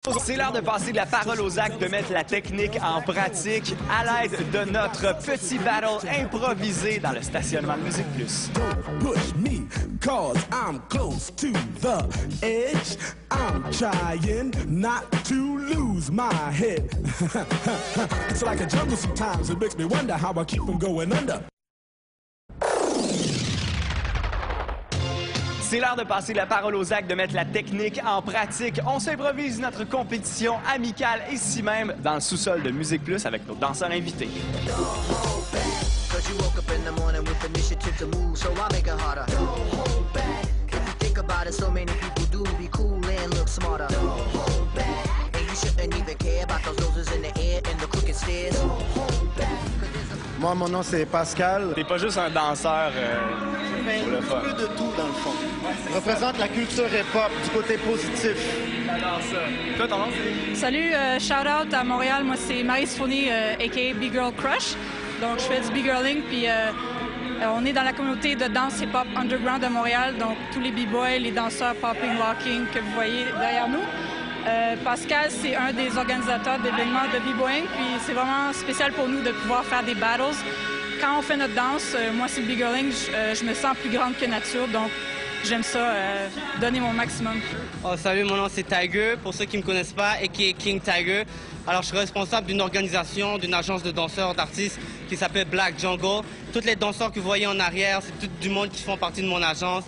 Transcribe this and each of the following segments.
C'est l'heure de passer de la parole aux actes, de mettre la technique en pratique à l'aide de notre petit battle improvisé dans le stationnement de Musique Plus. Push me, cause I'm close to the edge. I'm trying not to lose my head. It's like a jungle sometimes, it makes me wonder how I keep from going under. C'est l'heure de passer la parole aux actes, de mettre la technique en pratique. On s'improvise notre compétition amicale ici même dans le sous-sol de Musique Plus avec nos danseurs invités. Moi, mon nom, c'est Pascal. T'es pas juste un danseur pour le fun. Un peu de tout, dans le fond. Je représente la culture hip-hop du côté positif. J'adore ça. Toi, ton nom, c'est? Salut, shout-out à Montréal. Moi, c'est Marie Sifoni, a.k.a. Big Girl Crush. Donc, je fais du B-girling, puis on est dans la communauté de danse hip-hop underground de Montréal. Donc, tous les b-boys, les danseurs popping, locking que vous voyez derrière nous. Pascal, c'est un des organisateurs d'événements de b-boying, puis c'est vraiment spécial pour nous de pouvoir faire des battles. Quand on fait notre danse, moi c'est le b-girling, je me sens plus grande que nature, donc j'aime ça, donner mon maximum. Oh, salut, mon nom c'est Tiger, pour ceux qui ne me connaissent pas, a.k.a. King Tiger. Alors je suis responsable d'une organisation, d'une agence de danseurs, d'artistes qui s'appelle Black Jungle. Tous les danseurs que vous voyez en arrière, c'est tout du monde qui font partie de mon agence.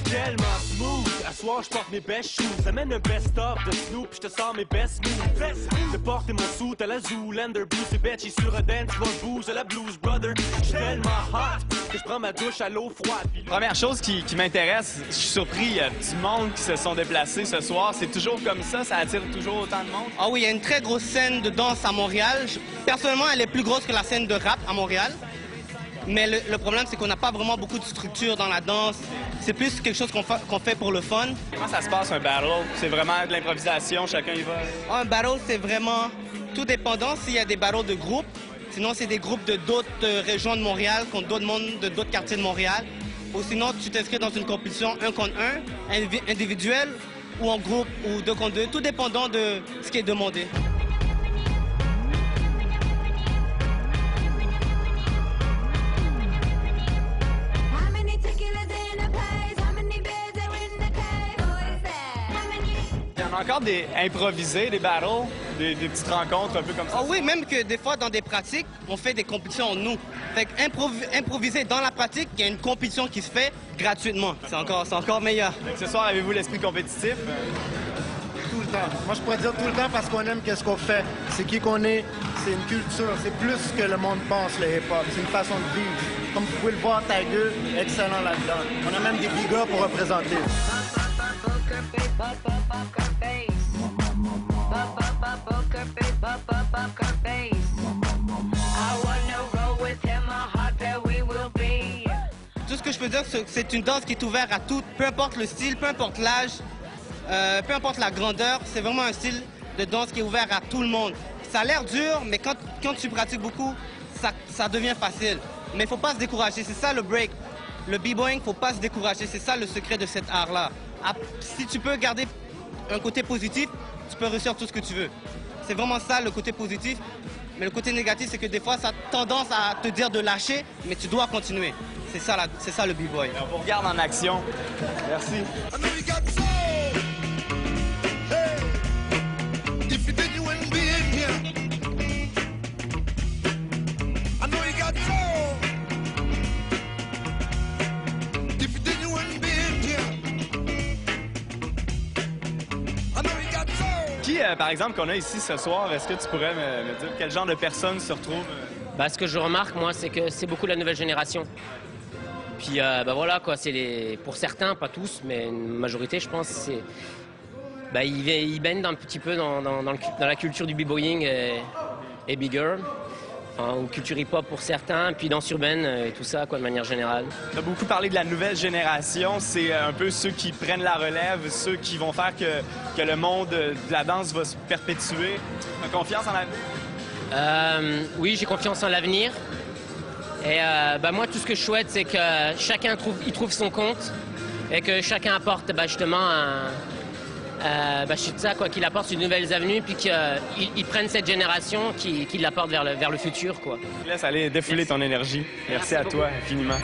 Tellement smooth, à soir je porte mes best shoes. J'amène un best-of de Snoop, je te sors mes best moves. Je porte mon suit à la Zoolander Blues et Betchy sur un dance floor booze à la Blues Brother. J'suis tellement hot que je prends ma douche à l'eau froide. Première chose qui m'intéresse, je suis surpris, il y a du monde qui se sont déplacés ce soir. C'est toujours comme ça attire toujours autant de monde? Ah oui, il y a une très grosse scène de danse à Montréal. Personnellement, elle est plus grosse que la scène de rap à Montréal. Mais le problème, c'est qu'on n'a pas vraiment beaucoup de structure dans la danse. C'est plus quelque chose qu'on fait pour le fun. Comment ça se passe, un battle? C'est vraiment de l'improvisation, chacun y va? Un battle, c'est vraiment tout dépendant s'il y a des battles de groupe. Sinon, c'est des groupes de d'autres régions de Montréal contre d'autres mondes de d'autres quartiers de Montréal. Ou sinon, tu t'inscris dans une compétition 1 contre 1, individuelle, ou en groupe, ou 2 contre 2, tout dépendant de ce qui est demandé. Il y en a encore des improvisés, des battles, des petites rencontres un peu comme ça. Ah oui, même que des fois, dans des pratiques, on fait des compétitions en nous. Fait qu'improviser dans la pratique, il y a une compétition qui se fait gratuitement. C'est encore meilleur. Ce soir, avez-vous l'esprit compétitif? Tout le temps. Moi, je pourrais dire tout le temps parce qu'on aime qu'est-ce qu'on fait. C'est qui qu'on est, c'est une culture, c'est plus que le monde pense, le hip-hop. C'est une façon de vivre. Comme vous pouvez le voir, Tiger, excellent là-dedans. On a même des bigas pour représenter. Tout ce que je peux dire, c'est que c'est une danse qui est ouverte à tout, peu importe le style, peu importe l'âge, peu importe la grandeur. C'est vraiment un style de danse qui est ouvert à tout le monde. Ça a l'air dur, mais quand tu pratiques beaucoup, ça devient facile. Mais il ne faut pas se décourager, c'est ça le break. Le b-boying, il ne faut pas se décourager, c'est ça le secret de cet art-là. Si tu peux garder un côté positif, tu peux réussir tout ce que tu veux. C'est vraiment ça le côté positif. Mais le côté négatif, c'est que des fois, ça a tendance à te dire de lâcher, mais tu dois continuer. C'est ça le b-boy. On vous regarde en action. Merci. Qui, par exemple, qu'on a ici ce soir, est-ce que tu pourrais me dire quel genre de personnes se retrouvent? Ce que je remarque, moi, c'est que c'est beaucoup la nouvelle génération. Puis, voilà, quoi, pour certains, pas tous, mais une majorité, je pense, c'est... ils baignent un petit peu dans la culture du b-boying et big girl. Ou culture hip-hop pour certains, puis danse urbaine et tout ça, quoi, de manière générale. Tu as beaucoup parlé de la nouvelle génération. C'est un peu ceux qui prennent la relève, ceux qui vont faire que le monde de la danse va se perpétuer. Tu as confiance en l'avenir? Oui, j'ai confiance en l'avenir. Et moi, tout ce que je souhaite, c'est que chacun trouve son compte et que chacun apporte justement je suis de ça, quoi, qu'il apporte une nouvelle avenue, puis qu'ils prennent cette génération, qu'ils l'apportent vers le futur, quoi. Laisse aller défouler ton énergie. Merci à beaucoup. toi infiniment.